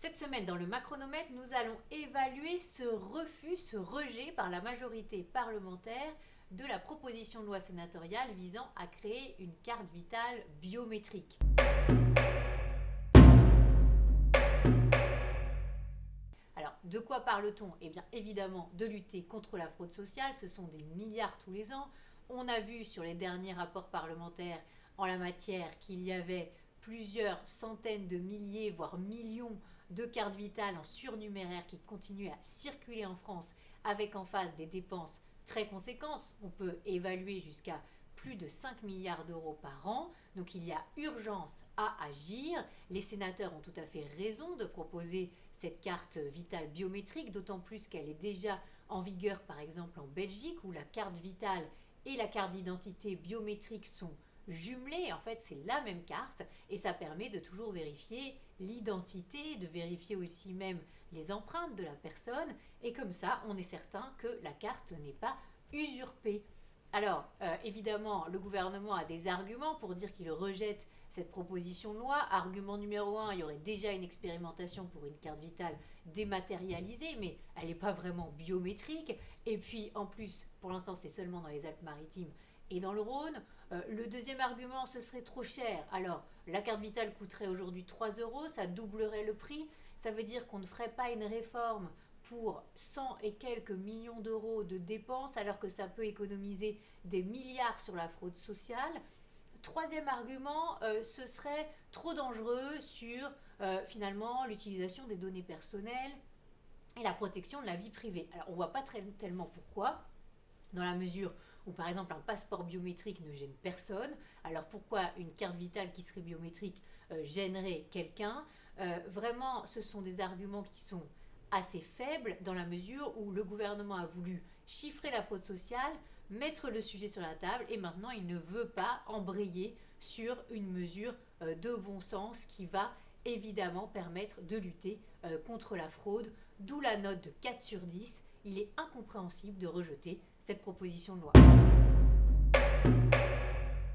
Cette semaine, dans le Macronomètre, nous allons évaluer ce refus, ce rejet par la majorité parlementaire de la proposition de loi sénatoriale visant à créer une carte vitale biométrique. Alors, de quoi parle-t-on? Eh bien, évidemment, de lutter contre la fraude sociale. Ce sont des milliards tous les ans. On a vu sur les derniers rapports parlementaires en la matière qu'il y avait plusieurs centaines de milliers, voire millions de cartes vitales en surnuméraire qui continuent à circuler en France avec en face des dépenses très conséquentes. On peut évaluer jusqu'à plus de 5 milliards d'euros par an. Donc il y a urgence à agir. Les sénateurs ont tout à fait raison de proposer cette carte vitale biométrique, d'autant plus qu'elle est déjà en vigueur par exemple en Belgique où la carte vitale et la carte d'identité biométrique sont jumelées. En fait, c'est la même carte et ça permet de toujours vérifier l'identité, de vérifier aussi même les empreintes de la personne et comme ça, on est certain que la carte n'est pas usurpée. Alors, évidemment, le gouvernement a des arguments pour dire qu'il rejette cette proposition de loi. Argument numéro 1, il y aurait déjà une expérimentation pour une carte vitale dématérialisée, mais elle n'est pas vraiment biométrique. Et puis, en plus, pour l'instant, c'est seulement dans les Alpes-Maritimes et dans le Rhône. Le deuxième argument, ce serait trop cher. Alors, la carte vitale coûterait aujourd'hui 3 euros, ça doublerait le prix. Ça veut dire qu'on ne ferait pas une réforme pour 100 et quelques millions d'euros de dépenses alors que ça peut économiser des milliards sur la fraude sociale. Troisième argument, ce serait trop dangereux sur finalement l'utilisation des données personnelles et la protection de la vie privée. Alors on ne voit pas tellement pourquoi, dans la mesure où par exemple un passeport biométrique ne gêne personne, alors pourquoi une carte vitale qui serait biométrique gênerait quelqu'un? Vraiment, ce sont des arguments qui sont assez faible dans la mesure où le gouvernement a voulu chiffrer la fraude sociale, mettre le sujet sur la table et maintenant il ne veut pas embrayer sur une mesure de bon sens qui va évidemment permettre de lutter contre la fraude, d'où la note de 4 sur 10. Il est incompréhensible de rejeter cette proposition de loi.